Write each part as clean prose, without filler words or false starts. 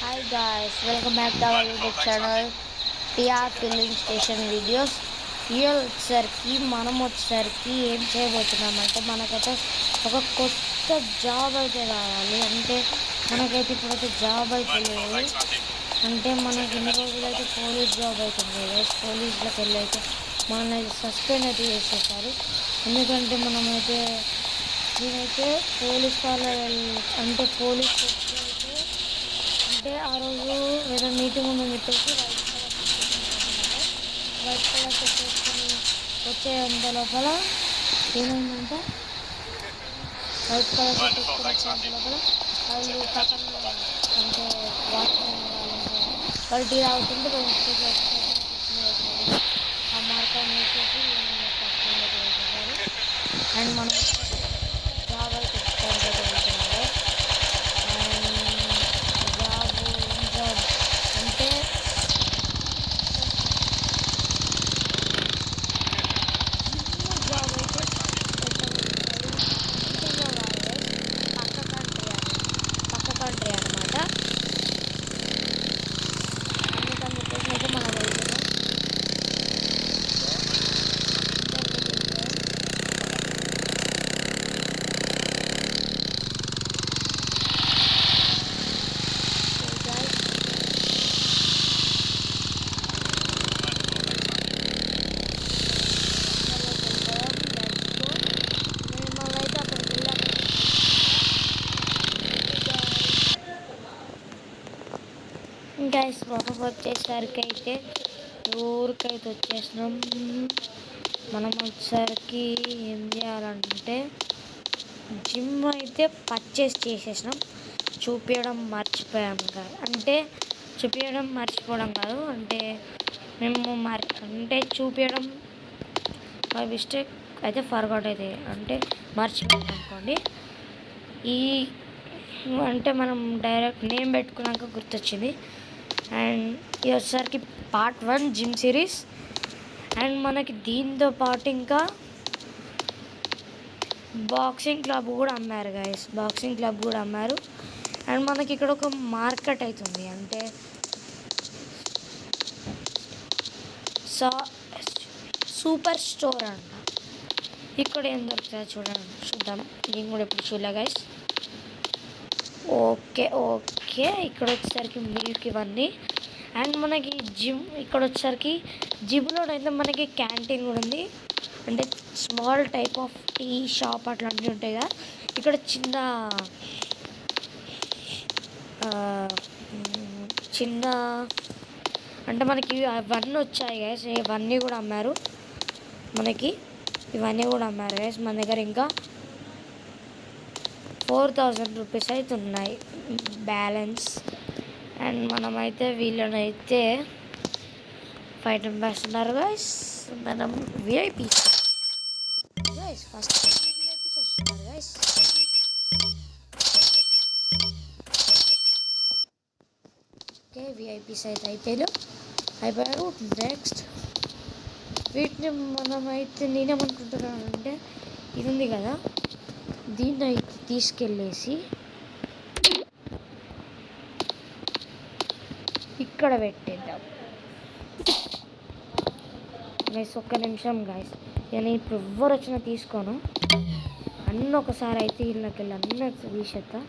Hi guys, welcome back to our YouTube channel TR Filling Station Videos. ఇవాళ వచ్చేసరికి ఏం చేయబోతున్నామంటే మనకైతే ఒక కొత్త జాబ్ అయితే కావాలి. అంటే మనకైతే ఇప్పుడైతే జాబ్ అయితే లేదు. అంటే మనకి ఇన్ని రోజులైతే పోలీస్ జాబ్ అయితే లేదు. పోలీసులకు వెళ్ళి అయితే మనల్ని సస్పెండ్ అయితే చేసేసారు. ఎందుకంటే మనమైతే నేనైతే పోలీస్ వాళ్ళ అంటే పోలీస్ అయితే అంటే ఆ రోజు ఏదో మీటింగ్ ఉందని చెప్పేసి వైట్ కలర్ షర్ట్ వేసుకొని వచ్చేంత లోపల ఏమైందంటే వైట్ కలర్ షర్ట్ వేసుకొని వచ్చేంత లోపల వాళ్ళు పక్కన అంటే వాచ్మెన్ వాళ్ళు టీ తాగుతుంటే ఆ మార్కాన్ని వేసేసి అండ్ మనం జాబ్ అయితే వెళ్తున్నాము. జాబ్ అంటే జాబ్ అయితే పక్క కంట్రీ అనమాట. అందుకని చెప్పేసి అయితే మనం వెళ్తున్నాం. గైస్ మనం వచ్చేసరికి అయితే ఊరికైతే వచ్చేసినాం. మనం వచ్చేసరికి ఏం చేయాలంటే జిమ్ అయితే పర్చేస్ చేసేసినాం. చూపించడం మర్చిపోయాం కాదు, అంటే చూపించడం మర్చిపోవడం కాదు, అంటే మేము అంటే చూపించడం బై మిస్టేక్ అయితే ఫర్గాట్ అయితే అంటే మర్చిపోయాం అనుకోండి. ఈ అంటే మనం డైరెక్ట్ నేమ్ పెట్టుకున్నాక గుర్తొచ్చింది. అండ్ ఇది వచ్చేసరికి పార్ట్ 1 జిమ్ సిరీస్. అండ్ మనకి దీంతో పాటు ఇంకా బాక్సింగ్ క్లబ్ కూడా అమ్మారు గైస్, బాక్సింగ్ క్లబ్ కూడా అమ్మారు. అండ్ మనకి ఇక్కడ ఒక మార్కెట్ అవుతుంది, అంటే సూపర్ స్టోర్ అంట. ఇక్కడ ఏం దొరుకుతుందో చూద్దాం. నేను కూడా ఎప్పుడు చూడలే గైస్. ఓకే ఇక్కడ వచ్చేసరికి మిల్క్ ఇవన్నీ. అండ్ మనకి జిమ్ ఇక్కడ వచ్చేసరికి జిమ్లోనైతే మనకి క్యాంటీన్ కూడా ఉంది. అంటే small type of tea shop అట్లాంటివి ఉంటాయి కదా. ఇక్కడ చిన్న అంటే మనకి అవన్నీ వచ్చాయి గైస్. ఇవన్నీ కూడా అమ్మారు మనకి, ఇవన్నీ కూడా అమ్మారు గైస్. మన దగ్గర ఇంకా 4000 రూపీస్ అయితే ఉన్నాయి బ్యాలెన్స్. అండ్ మనమైతే వీళ్ళనైతే 5 మెంబర్స్ ఉన్నారు గైస్. మనం విఐపీ గైస్, ఫస్ట్ విఐపీస్ వస్తున్నారు గైస్. ఓకే విఐపీస్ అయితే అయిపోయారు. నెక్స్ట్ వీటిని మనమైతే నేనేమనుకుంటున్నాను అంటే ఇది ఉంది కదా, దీన్ని అయితే తీసుకెళ్ళేసి ఇక్కడ పెట్టేద్దాం గైస్. ఒక్క నిమిషం గైస్, నేను ఇప్పుడు ఎవ్వరు వచ్చినా తీసుకోను, అన్నీ ఒకసారి అయితే ఇళ్ళకి అన్నీ తీసేద్దా.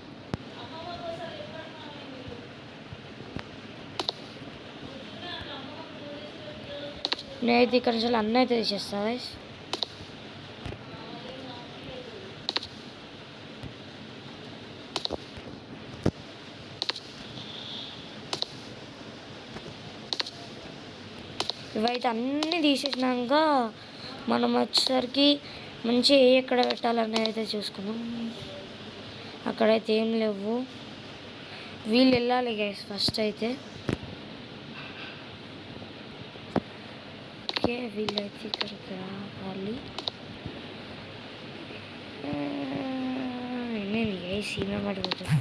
నేనైతే ఇక్కడ నుంచి అన్నీ అయితే తీసేస్తా గైస్. ఇవైతే అన్నీ తీసేసినాక మనం వచ్చేసరికి మంచి ఎక్కడ పెట్టాలనేది అయితే చూసుకున్నాం. అక్కడైతే ఏం లేవు, వీళ్ళు వెళ్ళాలి గైస్ ఫస్ట్ అయితే. ఓకే వీళ్ళైతే ఇక్కడికి రావాలి. నేను గైస్ సీనా పడిపోతుంది.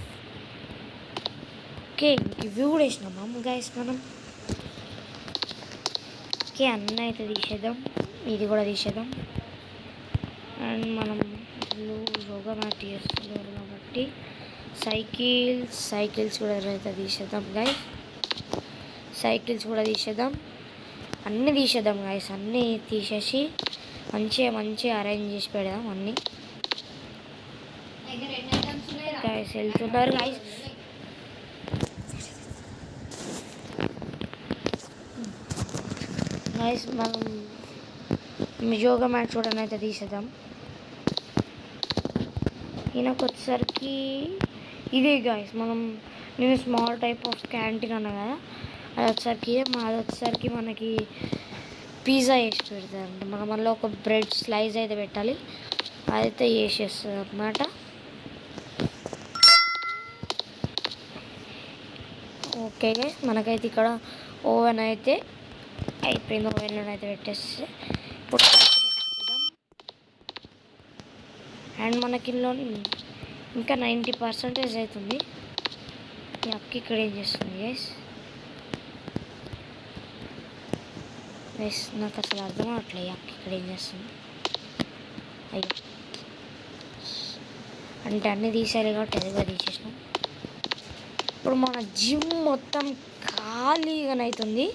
ఓకే ఇవి కూడా వేసినామా గైస్ మనం. ఓకే అన్నీ అయితే తీసేద్దాం, ఇది కూడా తీసేద్దాం. అండ్ మనం యోగా మ్యాట్ చేస్తున్నారు కాబట్టి సైకిల్స్ కూడా అయితే తీసేద్దాం గైస్. సైకిల్స్ కూడా తీసేద్దాం, అన్నీ తీసేద్దాం గైస్. అన్నీ తీసేసి మంచిగా అరేంజ్ చేసి పెడదాం అన్నీ. గైస్ వెళ్తున్నారు గైస్. గైస్ మనం యోగా మ్యాట్ చూడని అయితే తీసేద్దాం. ఈయనకు వచ్చేసరికి ఇదే గైస్, నేను స్మాల్ టైప్ ఆఫ్ క్యాంటీన్ అన్నా కదా, అది వచ్చేసరికి మనకి పిజ్జా వేసి పెడతారంట. మనం మళ్ళీ ఒక బ్రెడ్ స్లైస్ అయితే పెట్టాలి, అదైతే వేసేస్తుంది అన్నమాట. ఓకే గైస్, మనకైతే ఇక్కడ ఓవెన్ అయితే అయిపోయింది. ఓవెన్లో అయితే పెట్టేస్తే ఇప్పుడు అండ్ మనకి ఇందులో ఇంకా 90% అవుతుంది. ఈ అక్క ఇక్కడ ఏం చేస్తుంది గైస్? నాకు అసలు అర్థం అవట్లేదు ఈ అక్క ఇక్కడ ఏం చేస్తుంది. అయ్యో, అంటే అన్నీ తీసేయాలి కాబట్టి అదిగా తీసేసినాం. ఇప్పుడు మన జిమ్ మొత్తం ఖాళీగానవుతుంది.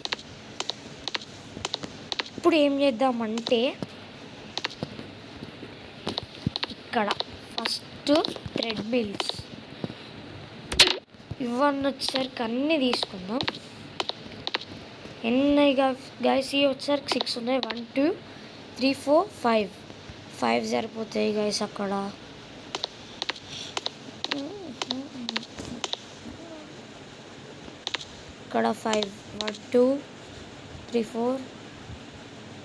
ఇప్పుడు ఏం చేద్దామంటే ఇక్కడ ఫస్ట్ థ్రెడ్మిల్స్ ఇవన్నీ వచ్చేసరికి అన్నీ తీసుకుందాం. ఎన్ని గైస్ ఇవి వచ్చేసరికి 6 ఉన్నాయి. 1 2 3 4 5 సరిపోతాయి గైస్. అక్కడ ఇక్కడ 5 1 2 3 4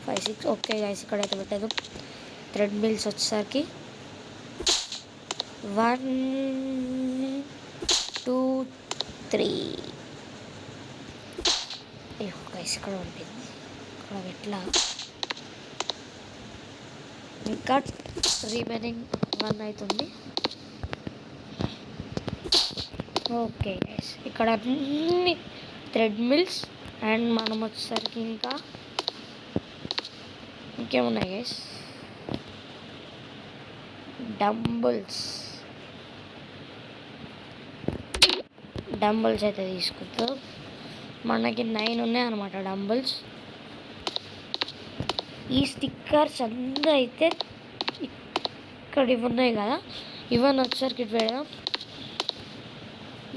5 6. ఓకే గైస్, ఇక్కడైతే పెట్టదు. థ్రెడ్మిల్స్ వచ్చేసరికి 1 2 3. అయ్యో గైస్, ఇక్కడ ఉంటుంది, ఇక్కడ పెట్టలా. ఇంకా రిమైనింగ్ 1 అవుతుంది. ఓకే గైస్, ఇక్కడ అన్ని థ్రెడ్మిల్స్ అండ్ మనం వచ్చేసరికి ఇంకేమున్నాయి గైస్? డంబుల్స్ అయితే తీసుకుంటాం. మనకి 9 ఉన్నాయి అన్నమాట డంబుల్స్. ఈ స్టిక్కర్స్ అంతా అయితే ఇక్కడ ఇవి ఉన్నాయి కదా, ఇవన్నీ వచ్చేసరికి ఇటు పెడదాం.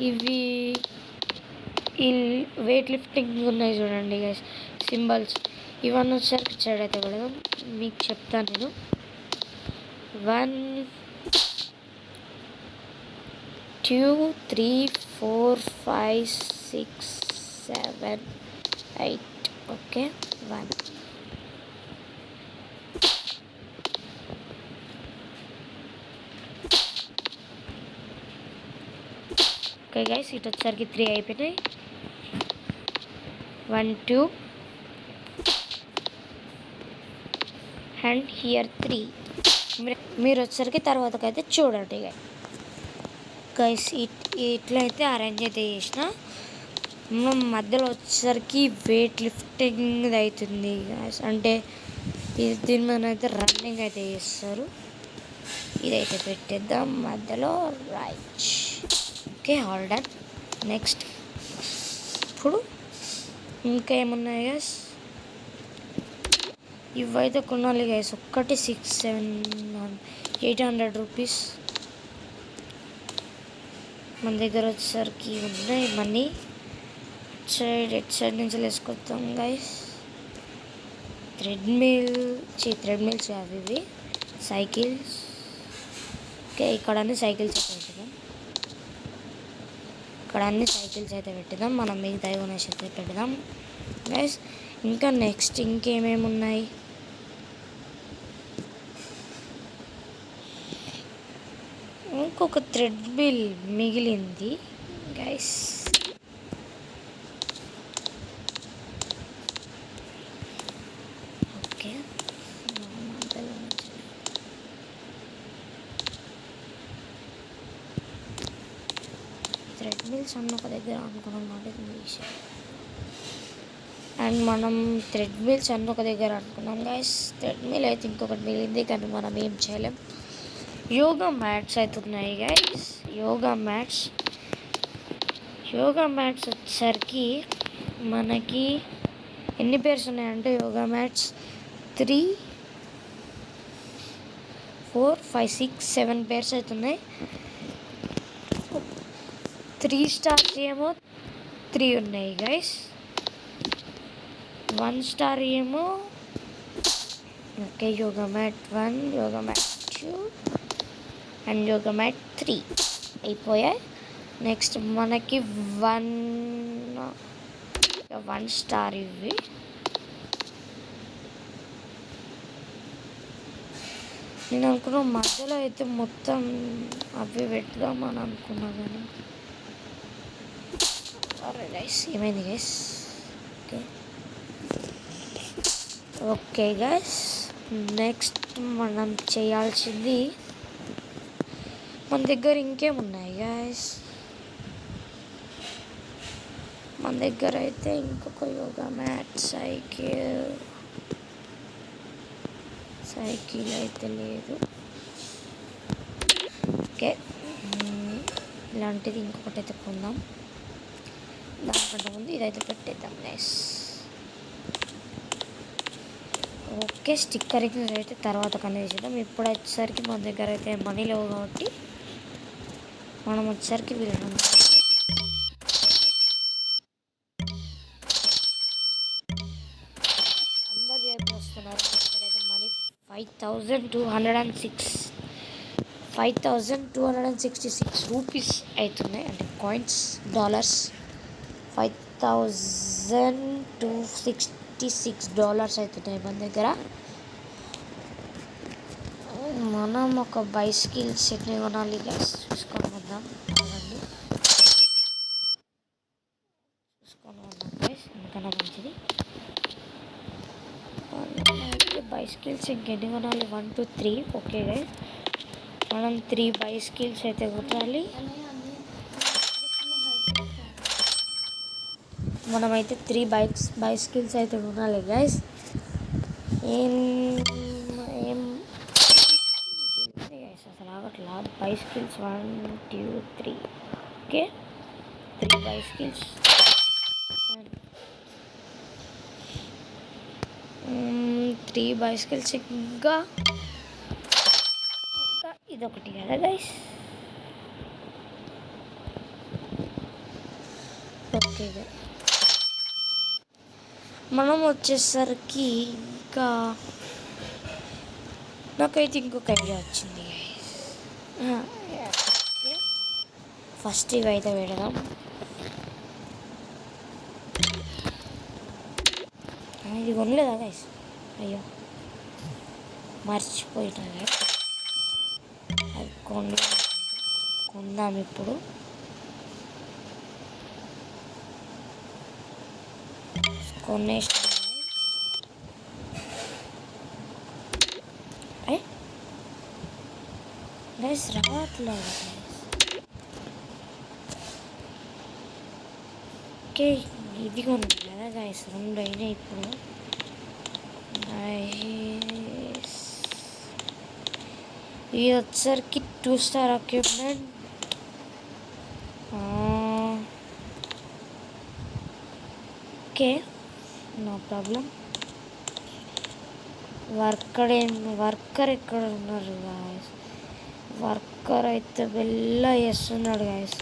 ఇవి ఈ వెయిట్ లిఫ్టింగ్ ఉన్నాయి చూడండి గైస్, సింబల్స్, ఇవన్నీ వచ్చేసరికి సైడ్ అయితే పెడదాం. మీకు చెప్తాను నేను. 1 2 3 4 5 6 7 8. ఓకే, 1. ఓకే గైస్, ఇటు వచ్చేసరికి 3 అయిపోయినాయి. 1 2 అండ్ హియర్ 3. మీరు వచ్చేసరికి తర్వాతకైతే చూడండి గైస్. ఇట్లయితే అరేంజ్ అయితే చేసిన. మధ్యలో వచ్చేసరికి వెయిట్ లిఫ్టింగ్ అవుతుంది గైస్, అంటే దీని మీద అయితే రన్నింగ్ అయితే చేస్తారు. ఇదైతే పెట్టేద్దాం మధ్యలో. Right, okay, all done. Next ఇప్పుడు ఇంకా ఏమున్నాయి గైస్? ఇవైతే కొనాలి గైస్. ఒక్కటి 6 7 800 రూపీస్. మన దగ్గర వచ్చేసరికి ఉన్నాయి మనీ. ఎట్ సైడ్ నుంచి వేసుకొస్తాం గైస్. థ్రెడ్మిల్స్ అవి ఇవి సైకిల్స్. ఓకే, ఇక్కడ అన్ని సైకిల్స్ అయితే పెట్టుదాం. ఇక్కడ అన్ని సైకిల్స్ అయితే పెట్టిద్దాం. మనం మిగతా కొనేసి అయితే పెడదాం గైస్. ఇంకా నెక్స్ట్ ఇంకేమేమి ఉన్నాయి? ఇంకొక థ్రెడ్మిల్ మిగిలింది గైస్. ఓకే, థ్రెడ్మిల్స్ అన్న ఒక దగ్గర అనుకున్నాం మాట విషయం. అండ్ మనం థ్రెడ్మిల్స్ అన్న ఒక దగ్గర అనుకున్నాం గైస్. థ్రెడ్మిల్ అయితే ఇంకొకటి మిగిలింది, కానీ మనం ఏం చేయలేం. యోగా మ్యాట్స్ అయితే ఉన్నాయి గైస్. యోగా మ్యాట్స్ వచ్చేసరికి మనకి ఎన్ని పేర్స్ ఉన్నాయంటే యోగా మ్యాట్స్ 3 4 5 6 7 పేర్స్ అవుతున్నాయి. 3 స్టార్స్ ఏమో 3 ఉన్నాయి గైస్. 1 స్టార్ ఏమో okay yoga mat 1, yoga mat 2 and yoga mat 3 అయిపోయాయి. నెక్స్ట్ మనకి 1 స్టార్ ఇవి. నేను అనుకున్నా మధ్యలో అయితే మొత్తం అవి పెడదామని అనుకున్నా కానీ అరే గైస్ ఏమైంది గైస్. ఓకే గైస్ నెక్స్ట్ మనం చేయాల్సింది మన దగ్గర ఇంకేమున్నాయి గైస్. మన దగ్గర అయితే ఇంకొక యోగా మ్యాట్, సైకిల్ అయితే లేదు. ఓకే ఇలాంటిది ఇంకొకటి అయితే కొందాం. దానికంటే ముందు ఇదైతే పెట్టేద్దాం గైస్. ఓకే స్టిక్కరింగ్ అయితే తర్వాత కనెక్ట్ చేద్దాం. ఇప్పుడు వచ్చేసరికి మన దగ్గర అయితే మనీ లేవు కాబట్టి మనం వచ్చేసరికి వీళ్ళని అందరు వైపు వస్తున్నారు. అయితే మనీ 5266 రూపీస్ అవుతున్నాయి, అంటే కాయిన్స్, డాలర్స్. $5266 అవుతున్నాయి మన దగ్గర. మనం ఒక బైసికల్ సెట్ని కొనాలి గైస్. చూసుకొని వద్దాం గైస్, ఎందుకన్నా మంచిది. బైసికల్స్ ఇంకెన్ని కొనాలి? 1 2 3. ఓకే గైస్ మనం 3 బైసికల్స్ అయితే కొనాలి. మనమైతే 3 బైసికల్స్ అయితే కొనాలి గైస్. అసలు ఆగట్లా. బైసికల్స్ 1 2 3. Okay 3 bicycles. 3 బైసికల్స్ ఇంకా ఇదొకటి కదా గైస్. ఓకే మనం వచ్చేసరికి ఇంకా నాకైతే ఇంకొక ఐడియా వచ్చింది. ఫస్ట్ ఇవి అయితే పెడదాం. ఇది కొనలేదా గైస్? అయ్యో మర్చిపోయినా. అది కొందాం ఇప్పుడు. కొనేసిన గైస్ రావట్లేదు. ఓకే ఇది కొన్నాను కదా గైస్, 2 అయినాయి ఇప్పుడు. ఇది వచ్చేసరికి 2 star equipment. Okay no problem. Worker ఎక్కడ ఉన్నారు గాయస్? వర్కర్ అయితే వెళ్ళ చేస్తున్నాడు గాయస్.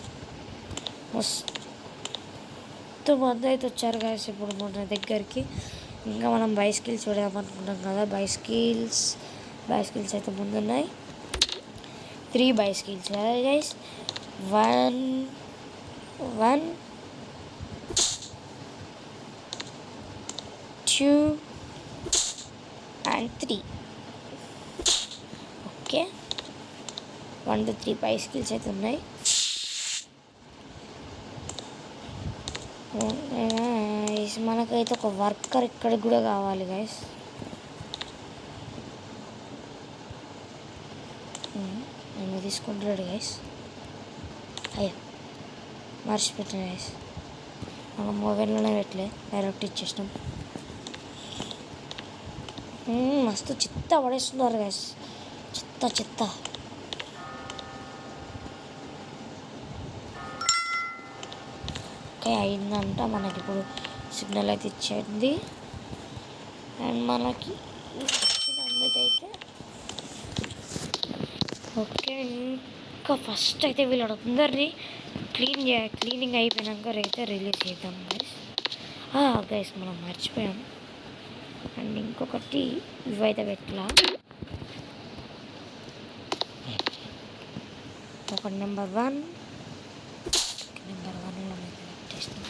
మస్తు మంది అయితే వచ్చారు గాయస్ ఇప్పుడు మన దగ్గరికి. ఇంకా మనం బైసికల్స్ చూడదామనుకున్నాం కదా. బైసికల్స్ అయితే ముందున్నాయి. 3 బైసికల్స్ కదా గైస్. 1 2 and 3. ఓకే 1 2 3 బైసికల్స్ అయితే ఉన్నాయి. మనకైతే ఒక వర్కర్ ఇక్కడికి కూడా కావాలి గైస్. నేను తీసుకుంటాడు గైస్. అయ్యా మర్చిపెట్టాను గైస్. మనం మొబైల్లోనే పెట్టలే, డైరెక్ట్ ఇచ్చేసినాం. మస్తు చిత్త పడేస్తున్నారు గైస్. చిత్త ఓకే అయిందంట, మనకి ఇప్పుడు సిగ్నల్ అయితే ఇచ్చేది. అండ్ మనకి ఇచ్చినందుకైతే ఓకే. ఇంకా ఫస్ట్ అయితే వీళ్ళందరినీ క్లీనింగ్ అయిపోయినాక అయితే రిలీజ్ చేద్దాం గైస్. గైస్ మనం మర్చిపోయాం. అండ్ ఇంకొకటి ఇవైతే పెట్టలా, టోకెన్ నెంబర్ 1 అయితే పెట్టేసినాం.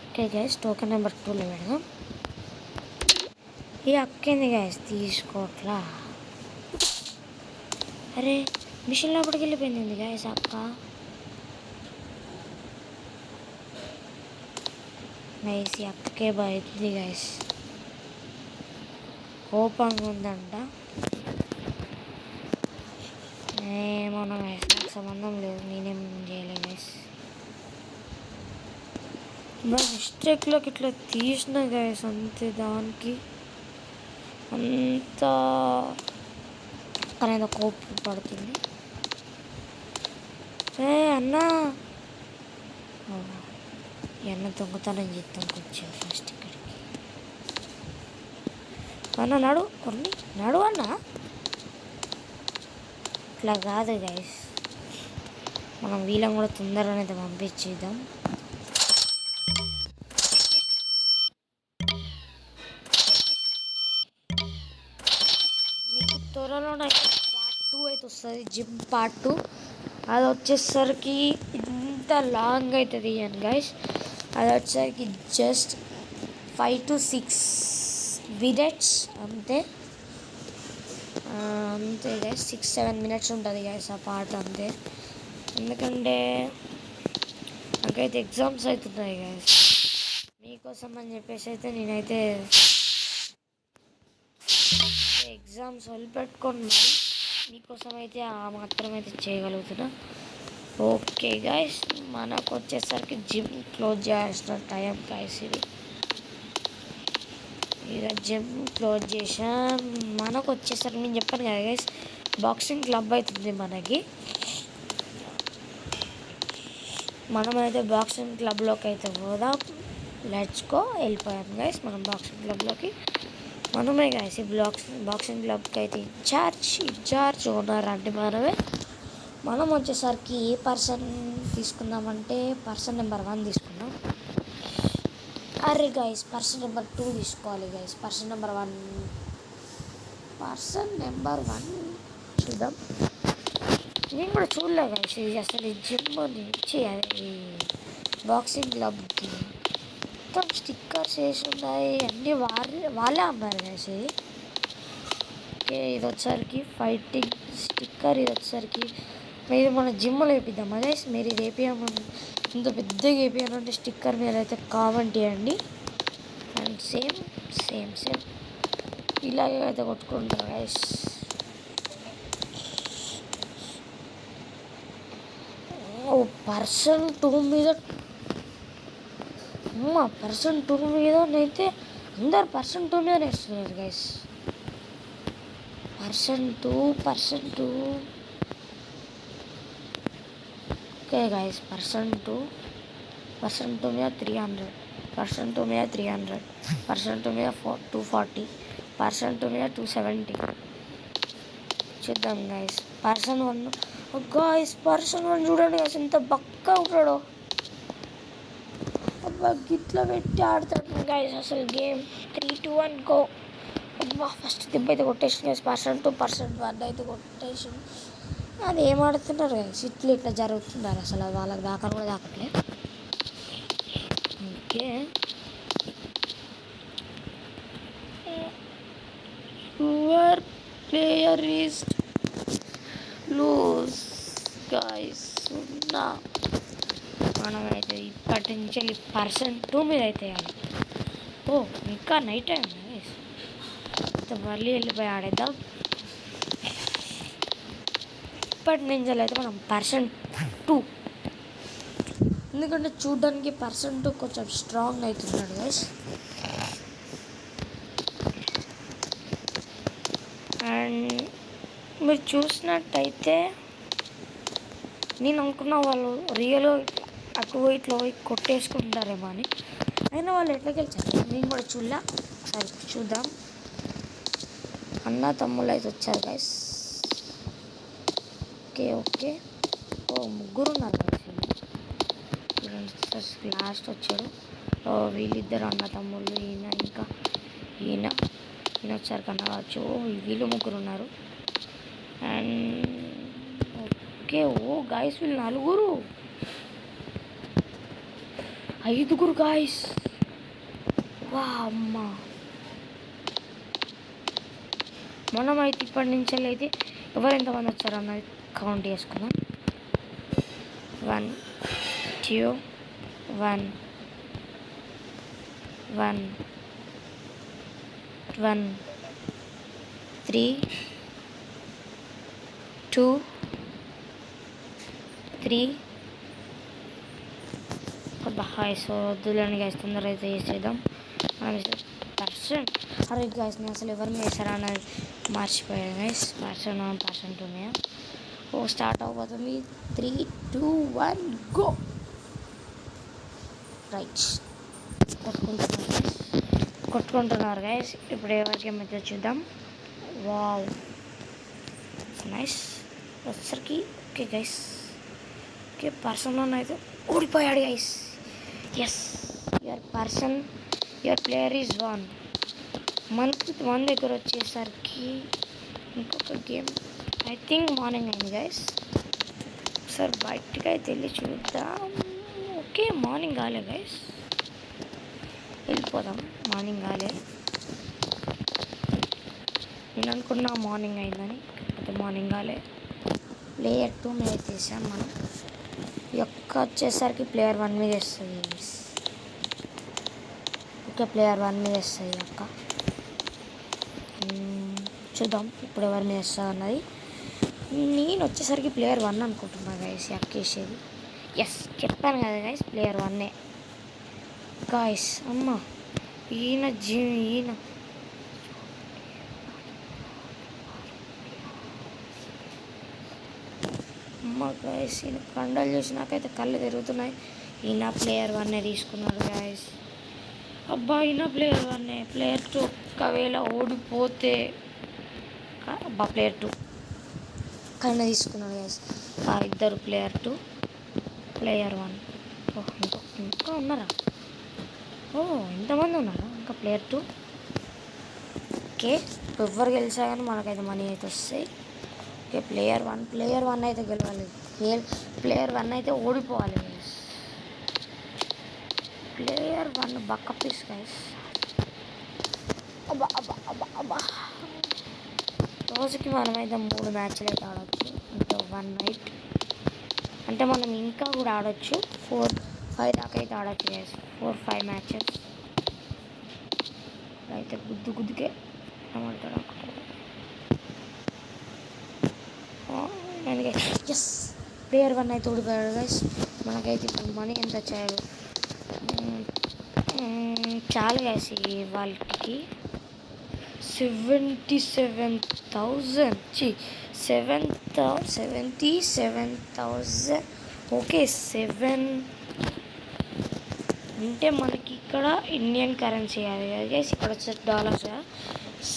ఓకే గైస్ టోకెన్ నెంబర్ 2లో పెడదాం. ఈ అక్కింది గైస్ తీసుకోట్లా. అరే మిషన్ లోపలికి వెళ్ళిపోయింది గైస్ అక్క. నైస్, ఈ అక్కకే బయటింది గైస్, కోపంగా ఉందంట. ఏమన్నా గైస్ నాకు సంబంధం లేదు, నేనేం చేయలేదు గైస్. మిస్టేక్లోకి ఇట్లా తీసిన గైస్ అంతే, దానికి అంత అనేది కోపం పడుతుంది. అన్నా అన్న దొంగతనం చేద్దాం కొంచెం ఫస్ట్ ఇక్కడికి. అన్న నడు కొన్ని నడు అన్న, ఇట్లా కాదు గైస్, మనం వీళ్ళని కూడా తొందరగా అయితే పంపించేద్దాం. మీకు త్వరలోనే పార్ట్ 2 అయితే వస్తుంది, జిమ్ పార్ట్ 2. అది వచ్చేసరికి ఇంత లాంగ్ అవుతుంది అండ్ గైస్, అది వచ్చేసరికి జస్ట్ 5 to 6 minutes అంతే. అంతే గైస్, 6-7 minutes ఉంటుంది గైస్ ఆ పార్ట్ అంతే. ఎందుకంటే నాకైతే ఎగ్జామ్స్ అవుతున్నాయి గైస్, మీకోసం అని చెప్పేసి అయితే నేనైతే ఎగ్జామ్స్ వదిలిపెట్టుకొని మరి మీకోసం అయితే మాత్రం అయితే చేయగలుగుతున్నా. ఓకే గైస్, మనకు వచ్చేసరికి జిమ్ క్లోజ్ చేయాల్సిన టైం గైస్ ఇది. ఇక జిమ్ క్లోజ్ చేసాం. మనకు వచ్చేసరికి నేను చెప్పాను కదా గైస్, బాక్సింగ్ క్లబ్ అవుతుంది మనకి. మనమైతే బాక్సింగ్ క్లబ్లోకి అయితే పోదాం. Let's go. వెళ్ళిపోయాం గైస్ మనం బాక్సింగ్ క్లబ్లోకి. మనమే గైస్ ఈ బాక్సింగ్ క్లబ్కి అయితే ఇన్ఛార్జ్ ఓనర్ అంటే మనమే. మనం వచ్చేసరికి ఏ పర్సన్ తీసుకుందామంటే పర్సన్ నెంబర్ 1 తీసుకుందాం. అరే గైస్ పర్సన్ నెంబర్ 2 తీసుకోవాలి గైస్. పర్సన్ నెంబర్ 1 చూద్దాం. నేను కూడా చూడలే గైస్ ఇది అసలు జిమ్ నుంచి అది బాక్సింగ్ క్లబ్కి మొత్తం స్టిక్కర్స్ వేసి ఉన్నాయి, అన్నీ వాళ్ళే అమ్మారు గైస్ ఇది. ఓకే ఇది వచ్చేసరికి ఫైటింగ్ స్టిక్కర్, ఇది వచ్చేసరికి మీరు మన జిమ్లో వేపిద్దాం అదే. మీరు ఇది వేపియమని ఇంత పెద్దగా వేపియాలంటే స్టిక్కర్ మీద అయితే కామెంట్ చేయండి. అండ్ సేమ్ ఇలాగే అయితే కొట్టుకుంటారు గైస్. పర్సన్ 2 మీద పర్సన్ 2 మీదనైతే అందరు పర్సన్ 2 మీద వేస్తున్నారు guys. Person 2 okay guys person 2 మీద 300, పర్సన్ 2 మీద 300, పర్సన్ 2 మీద 240, పర్సన్ 2 మీద 270. చూద్దాం గైస్. పర్సన్ 1 గైస్, పర్సన్ 1 చూడండి గైస్ ఎంత బక్క ఉంటాడో. అబ్బా గిట్లా పెట్టి ఆడతాడు గైస్ అసలు గేమ్. 3-2-1 గో. అబ్బా ఫస్ట్ దెబ్బ అయితే కొట్టేసింది గైస్. పర్సన్ 1 అయితే కొట్టేసింది. అది ఏం ఆడుతున్నారు గైస్, ఇట్లా జరుగుతున్నారు అసలు వాళ్ళకి దాకా కూడా దాకట్లే. Okay your player is lose guys. మనమైతే ఇప్పటి నుంచి పర్సన్ 2 మీద అయితే వేయాలి. ఇంకా నైట్ టైం గైస్, మళ్ళీ వెళ్ళిపోయి ఆడేద్దాం. ఇప్పటి నుంచి అయితే మనం పర్సన్ 2, ఎందుకంటే చూడడానికి పర్సన్ 2 కొంచెం స్ట్రాంగ్ అవుతున్నాడు గైస్. అండ్ మీరు చూసినట్టయితే నేను అనుకున్న వాళ్ళు రియల్ అటు పోయి ఇట్లా పోయి కొట్టేసుకుంటారేమో అని. అయినా వాళ్ళు ఎట్లా గెలిచారు నేను కూడా చూడలే. ఒకసారి చూద్దాం. అన్న తమ్ముళ్ళు అయితే వచ్చారు గైస్. Okay okay. ఓ ముగ్గురు ఉన్నారు గైస్. లాస్ట్ వచ్చాడు. ఓ వీళ్ళిద్దరు అన్న తమ్ముళ్ళు. ఈయన వచ్చారు కన్నా కావచ్చు. వీళ్ళు ముగ్గురు ఉన్నారు. And okay. ఓ గాయస్ వీళ్ళు 4 5 గాయస్. వా అమ్మ. మనం అయితే ఇప్పటి నుంచి అయితే ఎవరు ఎంతమంది వచ్చారు అన్నది కౌంట్ చేసుకుందాం. 1 2 1 1 1 3 2 3 సో వద్దులని గైస్ తొందరగా అయితే చేసేద్దాం. మనం పర్సన్ అరే గైస్ నేను అసలు ఎవరిని వేసారా అన్నది మర్చిపోయాను గైస్. పర్సన్ ఉన్నాయా. ఓ స్టార్ట్ అవ్వబోతుంది. 3 2 1 గో. రైట్ కొట్టుకుంటున్నారు గైస్. ఇప్పుడు ఎవరికి మధ్య చూద్దాం. Wow nice. వచ్చరికి ఓకే గైస్. ఓకే పర్సన్లో అయితే ఓడిపోయాడు guys. Yes your player is one. మన దగ్గర వచ్చేసరికి ఇంకొక గేమ్ ఐ థింక్ మార్నింగ్ అయింది గైస్. ఒకసారి బయటికి అయితే వెళ్ళి చూద్దాం. ఓకే మార్నింగ్ కాలే గైస్. వెళ్ళిపోదాం. మార్నింగ్ కాలే. నేను అనుకున్నా మార్నింగ్ అయిందని, కాకపోతే మార్నింగ్ కాలే. ప్లేయర్ 2 మీద తీసాం మనం. ఈ యొక్క వచ్చేసరికి ప్లేయర్ 1 మీద వేస్తుంది. ఓకే ప్లేయర్ 1 మీద వేస్తుంది ఈ యొక్క. చూద్దాం ఇప్పుడు ఎవరి మీద వేస్తా అన్నది. నేను వచ్చేసరికి ప్లేయర్ 1 అనుకుంటున్నా గైస్ అక్క వేసేది. ఎస్ చెప్పాను కదా గైస్ ప్లేయర్ 1 గాయస్. అమ్మ ఈయన అమ్మ గాయస్ ఈయన కండలు చూసి నాకైతే కళ్ళు తిరుగుతున్నాయి. ఈయన ప్లేయర్ 1 తీసుకున్నాడు గాయస్. అబ్బా ఈయన ప్లేయర్ 1. ప్లేయర్ 2 ఒకవేళ ఓడిపోతే అబ్బా ప్లేయర్ 2 కన్నా తీసుకున్నాడు గాయస్. ఇద్దరు ప్లేయర్ 2 ప్లేయర్ 1. ఇంకా ఉన్నారా? ఓ ఇంతమంది ఉన్నారా ఇంకా ప్లేయర్ 2. ఓకే ఎవరు గెలిచా కానీ మనకైతే మనీ అయితే వస్తాయి. ఓకే ప్లేయర్ 1 అయితే గెలవాలి. ప్లేయర్ 1 అయితే ఓడిపోవాలి గైస్. ప్లేయర్ 1 బక్క పీస్ గైస్. అబ్బా రోజుకి మనమైతే 3 మ్యాచ్లు అయితే ఆడవచ్చు. అంటే 1 నైట్ అంటే మనం ఇంకా కూడా ఆడవచ్చు. 4-5 దాకా అయితే ఆడవచ్చు గైస్. 4-5 మ్యాచెస్ అయితే గుద్దుకే ఏమంటాడు ఎస్ ప్లేయర్ 1 అయితే ఓడిపోయాడు గైస్. మనకైతే ఇప్పుడు మనీ ఎంత వచ్చాడు చాలా గైస్. వాళ్ళకి 77,000 ఓకే 7 అంటే మనకి ఇక్కడ ఇండియన్ కరెన్సీ అది గైస్. ఇక్కడ వచ్చేసి డాలర్స్.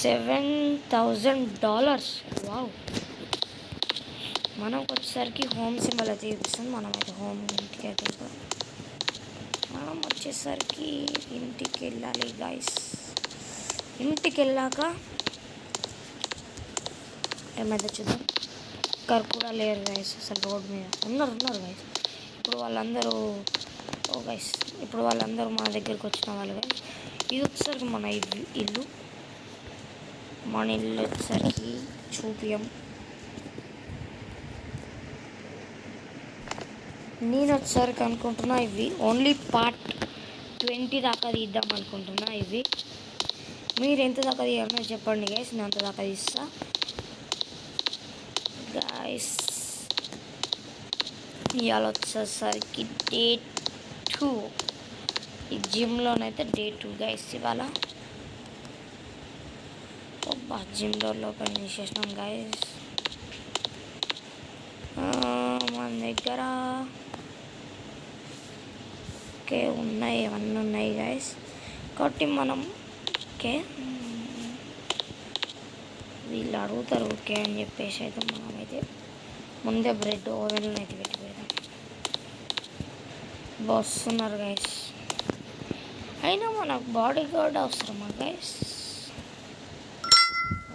$7,000. వావ్. మనకు వచ్చేసరికి హోమ్ సింబల్ అయితే చూపిస్తుంది. మనమైతే హోమ్ ఇంటికి అయితే మనం వచ్చేసరికి ఇంటికి వెళ్ళాలి గైస్. ఇంటికి వెళ్ళాక ఏమైతే చూద్దాం. ఒక్కరు కూడా లేరు గైస్ అసలు రోడ్ మీద. ఉన్నారు గైస్. ఇప్పుడు వాళ్ళందరూ మన దగ్గరికి వచ్చిన వాళ్ళు గైస్. ఇది వచ్చేసరికి మన ఇల్లు వచ్చేసరికి చూపియం. నేను వచ్చేసరికి అనుకుంటున్నా ఇవి ఓన్లీ పార్ట్ 20 దాకా తీద్దాం అనుకుంటున్నా. ఇవి మీరు ఎంత దాకా తీయాలో చెప్పండి గైస్. నేను అంత దాకా తీస్తా గైస్. ఇవాళ వచ్చేసరికి డే 2. ఈ జిమ్లోనైతే డే 2 గైస్. ఇవాళ జిమ్లో ఓపెన్ చేసేసినాం గైస్. మన దగ్గర ఓకే ఉన్నాయి, అవన్నీ ఉన్నాయి గైస్. కాబట్టి మనం ఓకే వీళ్ళు అడుగుతారు ఓకే అని చెప్పేసి అయితే మనమైతే ముందే బ్రెడ్ ఓవెన్లో అయితే పెట్టిపోయాం. వస్తున్నారు గైస్. అయినా మనకు బాడీ గార్డ్ అవసరమా గైస్?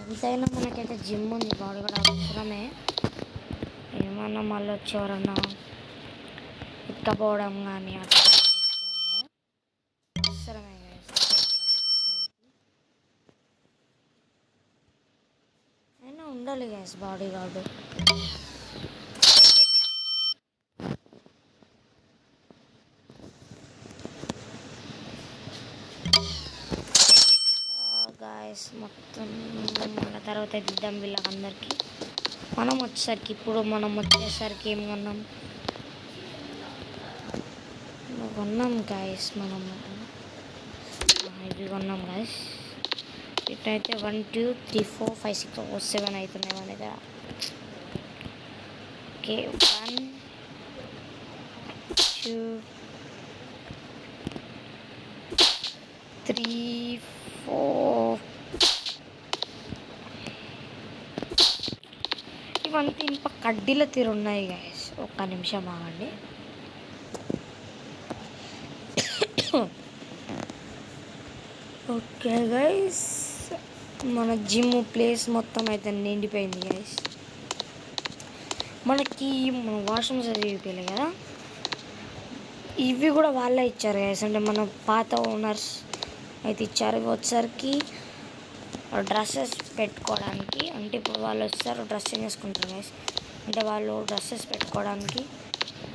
ఎంతైనా మనకైతే జిమ్ ఉంది, బాడీ గార్డ్ అవసరమే. ఏమన్నా మళ్ళీ వచ్చేవారన్నా ఎక్కపోవడం కానీ అట్లా అవసరమే గైస్. అయినా ఉండాలి గైస్ బాడీ గార్డు. గాయస్ మొత్తం మన తర్వాత ఇద్దాం వీళ్ళకందరికీ. మనం వచ్చేసరికి ఏం కొన్నాం గాయస్. ఇవి కొన్నాం గాయస్. ఇటైతే 1 2 3 4 5 6 7 అవుతున్నాయి మన దగ్గర. ఓకే 1 2 3 4 ఇవంతా ఇనుప కడ్డీల తీరు ఉన్నాయి గాయస్. ఒక్క నిమిషం ఆగండి. ఓకే గైస్, మన జిమ్ ప్లేస్ మొత్తం అయితే నిండిపోయింది గైస్. మనకి మన వాష్రూమ్స్ అది చూపించలే కదా, ఇవి కూడా వాళ్ళే ఇచ్చారు గైస్. అంటే మన పాత ఓనర్స్ అయితే ఇచ్చారు. ఇవి వచ్చేసరికి డ్రెస్సెస్ పెట్టుకోవడానికి. అంటే ఇప్పుడు వాళ్ళు వచ్చేసరికి డ్రెస్ చేంజ్ చేసుకుంటారు గైస్. అంటే వాళ్ళు డ్రెస్సెస్ పెట్టుకోవడానికి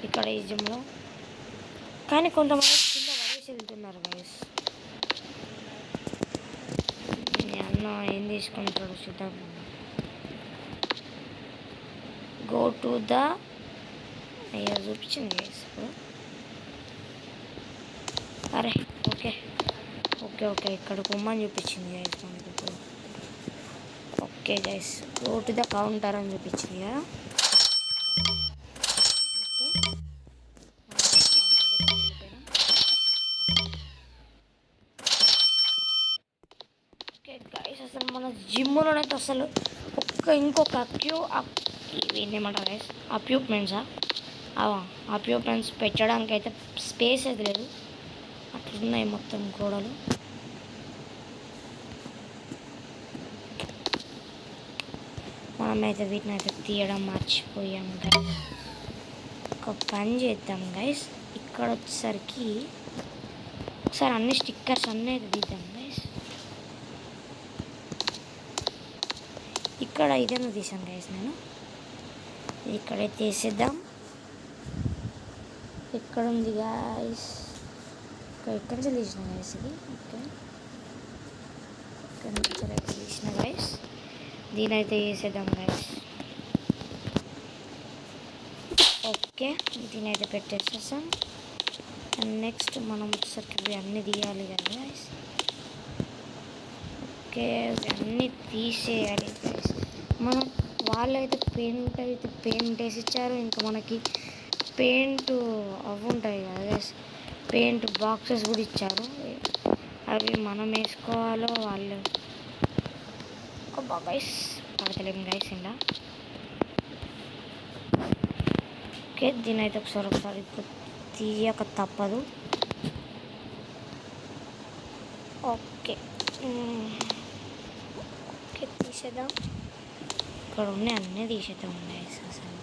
ఇక్కడ ఈ జిమ్లో. కానీ కొంతమంది కింద పడేసి వెళ్తున్నారు గైస్. అన్న ఏం తీసుకుంటాడు చూద్దాం. గో టు ద అయ్యా చూపించింది గైస్ ఇప్పుడు. అరే ఓకే ఓకే ఓకే ఇక్కడ కుమ్మని చూపించింది గైస్ మనకి ఇప్పుడు. Okay guys, go to the counter అని చూపించింది కదా. ఓకే గైస్, అసలు మన జిమ్లోనైతే అసలు ఇంకొక ఇవి ఏమంటారు గైస్, అప్యూప్మెంట్స్ పెట్టడానికి అయితే స్పేస్ అయితే లేదు. అట్లున్నాయి మొత్తం గోడలు. మనమైతే వీటిని అయితే తీయడం మర్చిపోయాం గైస్. ఒక పని చేద్దాం గైస్, ఇక్కడ వచ్చేసరికి ఒకసారి అన్ని స్టిక్కర్స్ అన్నీ అయితే తీద్దాం గైస్. ఇక్కడ ఇదేమో తీసాను గైస్ నేను. ఇక్కడైతే వేసేద్దాం. ఇక్కడ ఉంది గైస్, ఇక్కడ నుంచి తీసిన గైస్ ఇది. ఓకే ఇక్కడైతే తీసిన గైస్. దీనైతే వేసేద్దాం గైస్. ఓకే దీనైతే పెట్టేసేసాం. అండ్ నెక్స్ట్ మనం వచ్చేసరికి ఇవి అన్నీ తీయాలి కదా గైస్. ఓకే ఇవన్నీ తీసేయాలి గైస్. మనం వాళ్ళైతే పెయింట్ వేసి ఇచ్చారు. ఇంకా మనకి పెయింట్ అవి ఉంటాయి కదా గైస్, పెయింట్ బాక్సెస్ కూడా ఇచ్చారు. అవి మనం వేసుకోవాలో వాళ్ళు గైస్ పడతలేము గైస్ ఇలా. ఓకే దీని అయితే ఒకసారి తీయక తప్పదు. ఓకే ఓకే తీసేద్దాం. ఇక్కడ ఉన్నాయి అన్నీ తీసేద్దాం గైస్. అసలు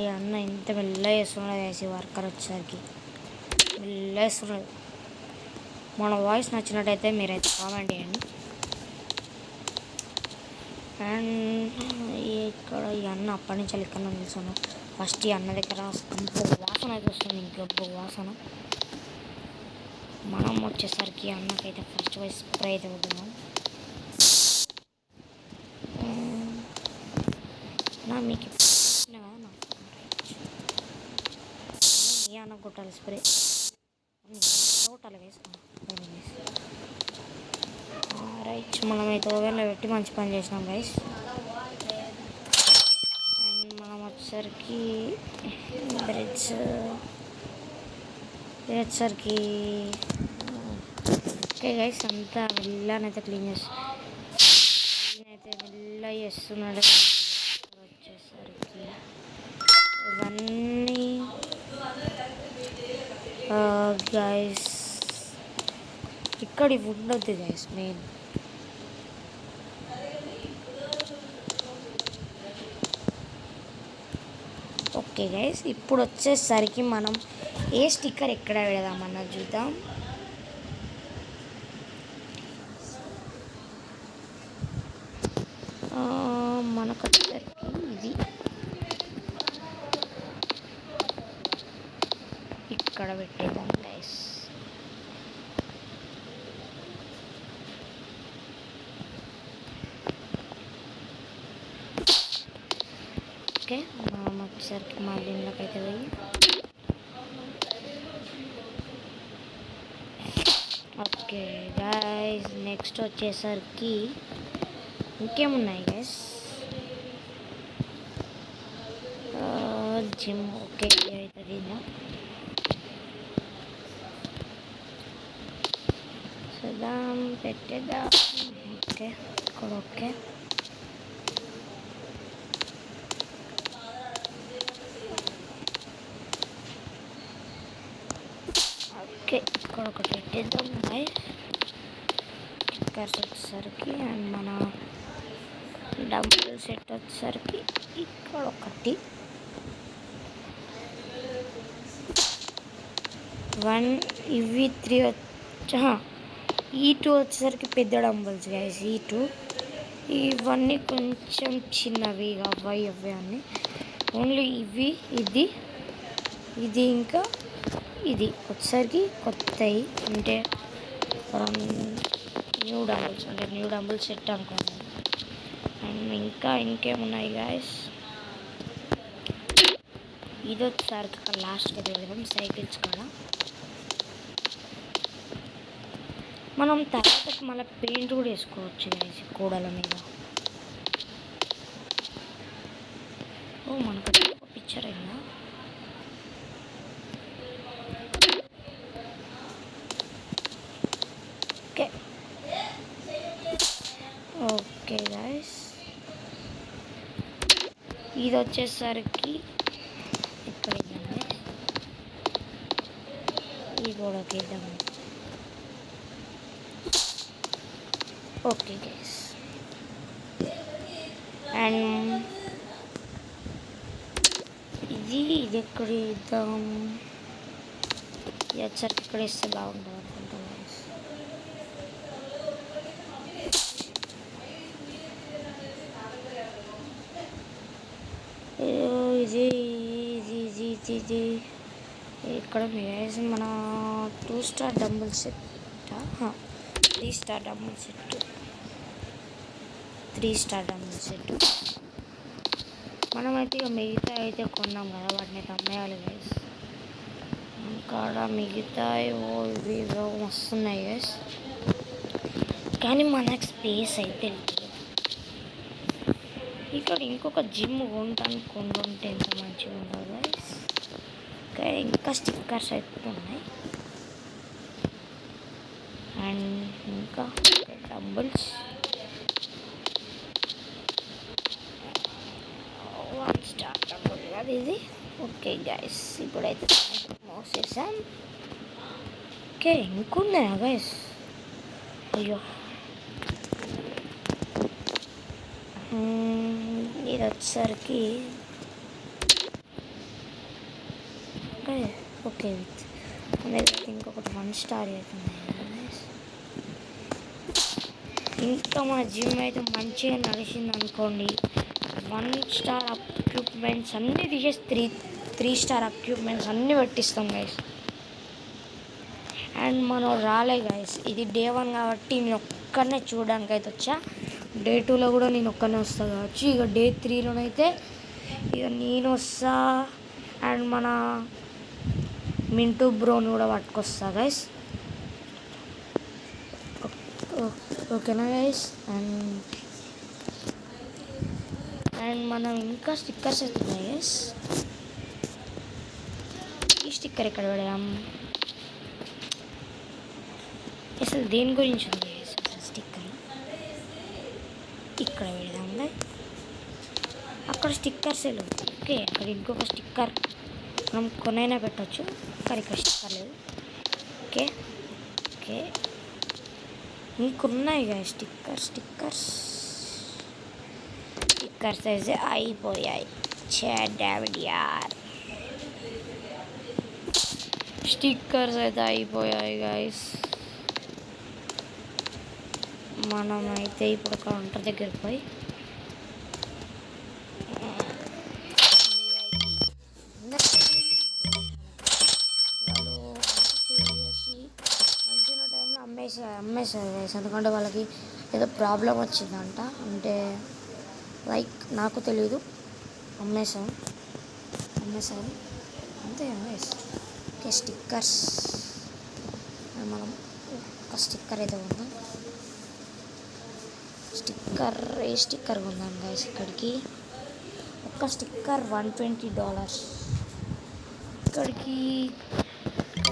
ఈ అన్న ఇంత మెల్ల వేస్తున్నాడు వేసి వర్కర్ వచ్చేసరికి మెల్ల వేస్తున్నాడు. మన వాయిస్ నచ్చినట్టయితే మీరైతే కామెంట్ చేయండి. అండ్ ఇక్కడ ఈ అన్న అప్పటి నుంచి ఇక్కడ నిల్చున్నాను. ఫస్ట్ ఈ అన్న దగ్గర ఇంకొక వాసన అయితే వస్తుంది, ఇంకొక వాసన. మనం వచ్చేసరికి అన్నకైతే ఫస్ట్ వైస్ స్ప్రే అయితే వద్దాం. మీకు ఈ అన్న కొట్టాలి స్ప్రే కొట్టాలి వేసి రైట్. మనమైతే ఓవెన్లో పెట్టి మంచి పని చేసినాం గైస్. అండ్ వచ్చేసరికి బ్రిడ్జ్ వచ్చేసరికి ఓకే గైస్ అంతా వెళ్ళానైతే క్లీన్ అయితే మెల్ల చేస్తున్నాడు. వచ్చేసరికి ఇవన్నీ గైస్ ఇక్కడ ఇవి ఉండొద్దు గైస్ మెయిన్. ఓకే గైస్ ఇప్పుడు వచ్చేసరికి మనం ఏ స్టిక్కర్ ఎక్కడ పెడదామన్నది చూద్దాం. మనకు వచ్చేసరికి ఇది ఇక్కడ పెట్టేద్దాం గైస్. ఓకే మనం వచ్చేసరికి మా దీనిలోకి అయితే పోయి ఓకే గైస్ నెక్స్ట్ వచ్చేసరికి ఇంకేమున్నాయి గైస్ జిమ్. ఓకే అవుతుంది చూద్దాం పెట్టేద్దాం. ఓకే ఇక్కడ ఓకే ఓకే ఇక్కడ ఒకటి పెట్టేద్దాం గైస్. స్టిక్కర్స్ వచ్చేసరికి అండ్ మన డంబుల్ సెట్ వచ్చేసరికి ఇక్కడ ఒకటి 1 ఇవి 3 ఈ 2 వచ్చేసరికి పెద్ద డంబుల్స్ గైస్. ఈ 2 ఇవన్నీ కొంచెం చిన్నవి అవ్వాయి అన్నీ ఓన్లీ ఇవి ఇది ఇంకా ఇది వచ్చేసరికి కొత్తవి అంటే న్యూ డంబుల్స్ సెట్ అనుకోండి. అండ్ ఇంకా ఇంకేమున్నాయి గాయస్ ఇది వచ్చేసరికి అక్కడ లాస్ట్గా పెడదాం సైకిల్స్ కూడా. మనం తర్వాత మళ్ళీ పెయింట్ కూడా వేసుకోవచ్చు గాయస్ గోడల మీద. ఓ మనకు ఒక పిక్చర్ అయిందా. ఓకే ఓకే గాయస్ ఇది వచ్చేసరికి ఇక్కడ ఇద్దాం ఈ గోడకి ఇద్దాం. ఓకే గైస్ అండ్ ఇది ఎక్కడ ఇద్దాం. ఇది వచ్చరికి ఇక్కడ ఇస్తే బాగుంటుంది అనుకుంటాం గైస్. ఇది ఇక్కడ గైస్ మన 2 star dumbbell set 3 star dumbbell set 3 star dumbbell set. మనమైతే ఇక మిగతా అయితే కొన్నాం కదా వాటిని అమ్మేయాలి గైస్. ఇంకా మిగతా ఇవి వస్తున్నాయి గైస్ కానీ మనకు స్పేస్ అయితే లేదు. ఇక్కడ ఇంకొక జిమ్ కొంటానికి కొంటుంటే ఎంత మంచిగా ఉండదు గైస్. కానీ ఇంకా స్టిక్కర్స్ అయితే ఉన్నాయి అండ్ ఇంకా డంబుల్స్ 1 స్టార్ డంబుల్ కాదు ఇది. ఓకే గైస్ ఇప్పుడైతే మోసేసాం. Okay ఇంకున్నాయా guys. అయ్యో ఇది వచ్చేసరికి ఓకే ఇంకొకటి 1 స్టార్ అవుతుంది. ఇంకా మా జిమ్ అయితే మంచిగా నడిచింది అనుకోండి. 1 స్టార్ ఎక్విప్మెంట్స్ అన్నీ తీసేసి 3 స్టార్ ఎక్విప్మెంట్స్ అన్నీ పెట్టిస్తాం గైస్. అండ్ మనం రాలే గైస్ ఇది డే 1 కాబట్టి నేను ఒక్కనే చూడడానికి అయితే వచ్చా. డే 2లో కూడా నేను ఒక్కనే వస్తా కావచ్చు. ఇక డే 3లోనైతే ఇక నేను వస్తా అండ్ మన మింటూ బ్రోని కూడా పట్టుకొస్తా గైస్. ఓకేనా గైస్ అండ్ మనం ఇంకా స్టిక్కర్స్ అయితే ఉన్నాయి guys. ఈ స్టిక్కర్ ఎక్కడ పెడదాం? అసలు దేని గురించి ఉంది అసలు స్టిక్కర్? ఇక్కడ పెడదాం guys. అక్కడ స్టిక్కర్స్ లేవు. ఓకే, అక్కడ ఇంకొక స్టిక్కర్ మనం కొనైనా పెట్టచ్చు, కానీ ఇక్కడ స్టిక్కర్ లేదు. ఓకే ఓకే, ఇంకున్నాయి guys స్టిక్కర్స్ అయితే అయిపోయాయి. డావిడ్ యార్, స్టిక్కర్స్ అయితే అయిపోయాయి guys. మనమైతే ఇప్పుడు కౌంటర్ దగ్గరికి పోయి మంచిగా టైంలో అమ్మేశారు guys. ఎందుకంటే వాళ్ళకి ఏదో ప్రాబ్లం వచ్చిందంట, అంటే లైక్ నాకు తెలీదు. అమ్మేశారు అంతే guys. ఓకే, స్టిక్కర్స్ మనం ఒక స్టిక్కర్ అయితే ఉందాం. ఏ స్టిక్కర్ ఉందాం guys? ఇక్కడికి ఒక స్టిక్కర్ $120. ఇక్కడికి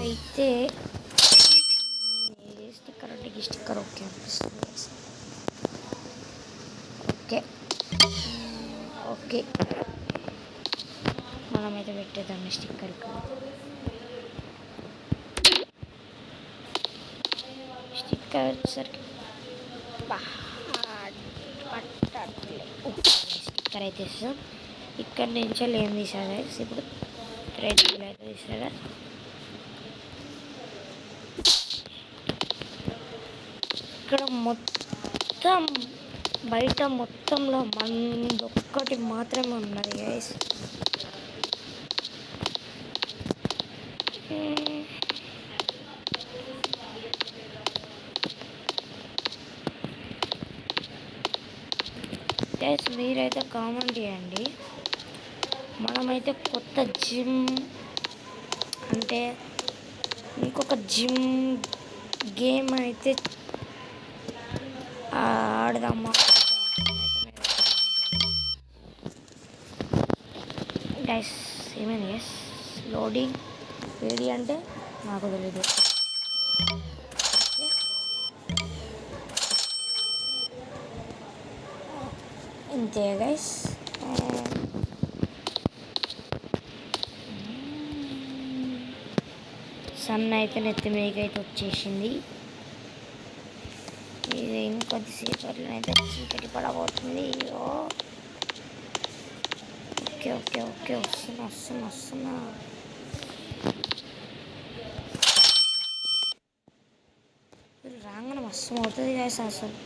అయితే ఏ స్టిక్కర్ అంటే ఈ స్టిక్కర్ ఓకే అనిపిస్తుంది. ఓకే మనమైతే పెట్టేద్దాం స్టిక్కర్ ఇక్కడ. స్టిక్కర్ వచ్చేసరికి స్టిక్కర్ అయితే ఇస్తాం. ఇక్కడ నుంచి ఏం తీసారు ఇప్పుడు? థ్రెడ్ అయితే తీసారా? ఇక్కడ మొత్తం బయట మొత్తంలో ఒక్కటి మాత్రమే ఉన్నది గైస్. గైస్ మీరైతే కామెంట్ చేయండి. మనమైతే కొత్త జిమ్, అంటే ఇంకొక జిమ్ గేమ్ అయితే ఆడదామా? గైస్ ఏమైంది గైస్? లోడింగ్ వేడి అంటే నాకు తెలీదు. ఇంతే గైస్. సన్ అయితే నెత్తి మీదకైతే వచ్చేసింది. ఇది ఇంకొద్దిసేపట్లోనైతే చీకటి పడబోతుంది. ఓకే ఓకే ఓకే, వస్తున్నా. రాగానే మస్తు అవుతుంది గైస్ అసలు.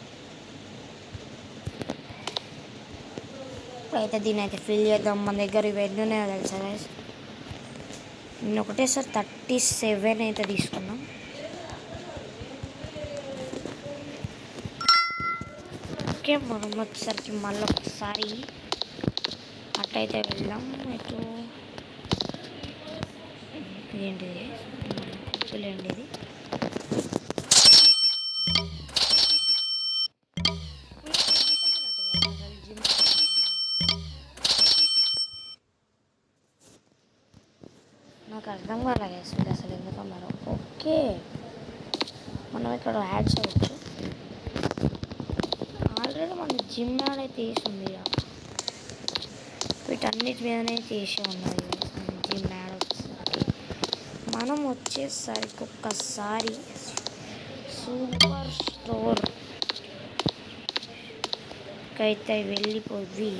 ఇప్పుడైతే దీన్ని అయితే ఫిల్ చేద్దాం. మన దగ్గర ఇవన్నీ ఉన్నాయో తెలుసా గైస్? నేను ఒకటేసారి 37 అయితే తీసుకున్నాం. ఓకే, మనం వచ్చేసరికి మళ్ళీ ఒకసారి అట్టయితే వెళ్దాం. ఇటు ఇదేంటిది? కుప్పులేండి ఇది. నాకు అర్థం కాలేదు అసలు ఎందుకన్నారు. ఓకే, మనం ఇక్కడ యాడ్ చేయొచ్చు. ఆల్రెడీ మన జిమ్ యాడ్ అయితే వేసి ఉంది. వీటన్నిటి మీదనే చేసి ఉన్నది జిమ్ యాడ్ వచ్చేసరికి. మనం వచ్చేసరికి ఒక్కసారి సూపర్ స్టోర్కి అయితే వెళ్ళిపోయి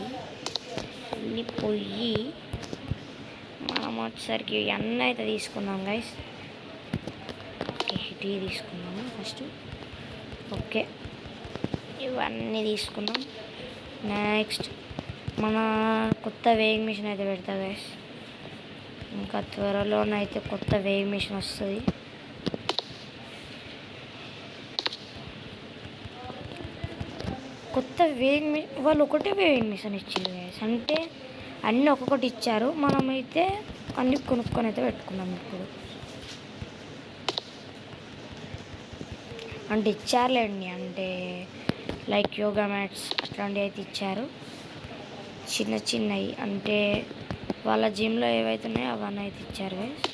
మనం వచ్చేసరికి అన్నీ అయితే తీసుకుందాం గైస్. ఓకే, టీ తీసుకున్నాము ఫస్ట్. ఓకే, ఇవన్నీ తీసుకున్నాం. నెక్స్ట్ మన కొత్త వేయింగ్ మిషన్ అయితే పెడతా గైస్. ఇంకా త్వరలోనైతే కొత్త వేయింగ్ మిషన్ వస్తుంది. కొత్త వేయింగ్ మిషన్ వాళ్ళు ఒకటే వేయింగ్ మిషన్ ఇచ్చారు గైస్, అంటే అన్నీ ఒక్కొక్కటి ఇచ్చారు. మనమైతే అన్నీ కొనుక్కొని అయితే పెట్టుకున్నాం. ఇప్పుడు అంటే ఇచ్చారులేండి, అంటే లైక్ యోగా మ్యాట్స్ అట్లాంటివి అయితే ఇచ్చారు. చిన్న చిన్నవి అంటే వాళ్ళ జిమ్లో ఏవైతే ఉన్నాయో అవన్నీ అయితే ఇచ్చారు గైస్.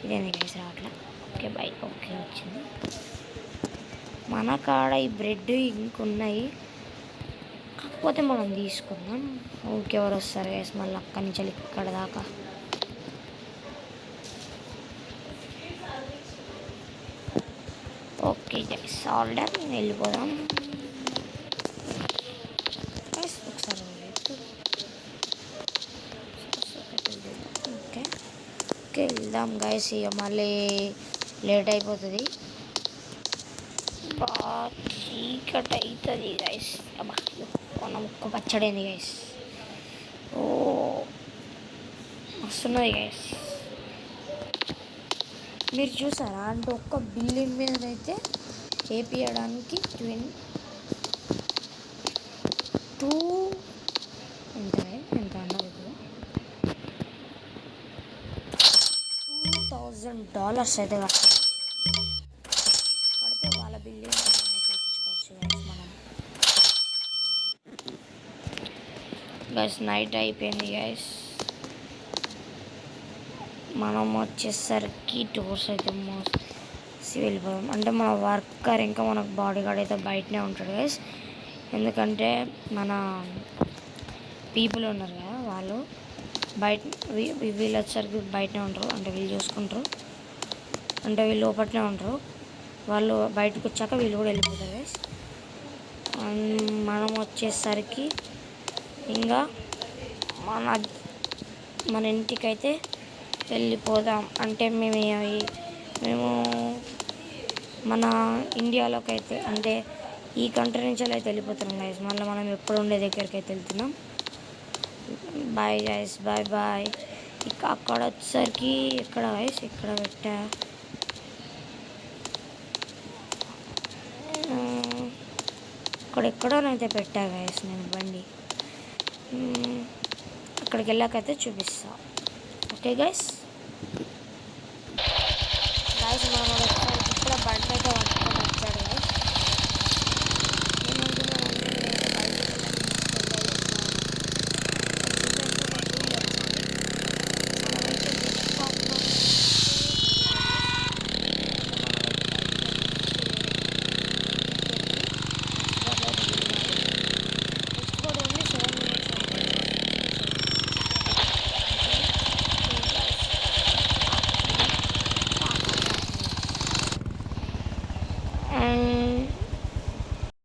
ఇదేంది గైస్ రావట్లా. Okay by. ఓకే వచ్చింది. మన కాడ ఈ బ్రెడ్ ఇంకున్నాయి, కాకపోతే మనం తీసుకుందాం. ఇంకెవరు వస్తారు గైస్ మళ్ళీ అక్కడి నుంచి ఇక్కడ దాకా. ఓకే గైస్ ఆల్ డన్, వెళ్ళిపోదాం గైస్. ఒకసారి ఓకే ఓకే వెళ్దాం గైస్. ఇక మళ్ళీ లేట్ అయిపోతుంది, చీకటి అవుతుంది గైస్. అబ్బా ముక్క పచ్చడైంది గైస్. ఓ వస్తున్నది గైస్. మీరు చూసారా అంటే ఒక్క బిల్డింగ్ మీద అయితే వేపించడానికి 2 ఎంత అన్నది ఇప్పుడు $2,000 అయితే పడితే వాళ్ళ బిల్డింగ్ తెప్పించుకోవచ్చు గైస్ మనం. గైస్ నైట్ అయిపోయింది గైస్. మనం వచ్చేసరికి టూర్స్ అయితే మోసి వెళ్ళిపోదాం. అంటే మన వర్కర్ ఇంకా మనకు బాడీ గార్డ్ అయితే బయటనే ఉంటాడు గైస్. ఎందుకంటే మన పీపుల్ ఉన్నారు కదా వాళ్ళు బయట, వీళ్ళు వచ్చేసరికి బయటనే ఉంటారు. అంటే వీళ్ళు చూసుకుంటారు, అంటే వీళ్ళు లోపలనే ఉంటారు. వాళ్ళు బయటకు వచ్చాక వీళ్ళు కూడా వెళ్ళిపోతారు గైస్. మనం వచ్చేసరికి ఇంకా మన ఇంటికైతే వెళ్ళిపోదాం. అంటే మేము మన ఇండియాలోకి అయితే అంటే ఈ కంట్రీ నుంచి అయితే వెళ్ళిపోతున్నాం గైస్. మళ్ళీ మనం ఎప్పుడు ఉండే దగ్గరికి అయితే వెళ్తున్నాం. Bye guys, bye bye. అక్కడ వచ్చేసరికి ఎక్కడ గైస్, ఎక్కడ పెట్టా, అక్కడెక్కడోనైతే పెట్టా గైస్ నేను బండి. అక్కడికి వెళ్ళాకైతే చూపిస్తా. Okay guys.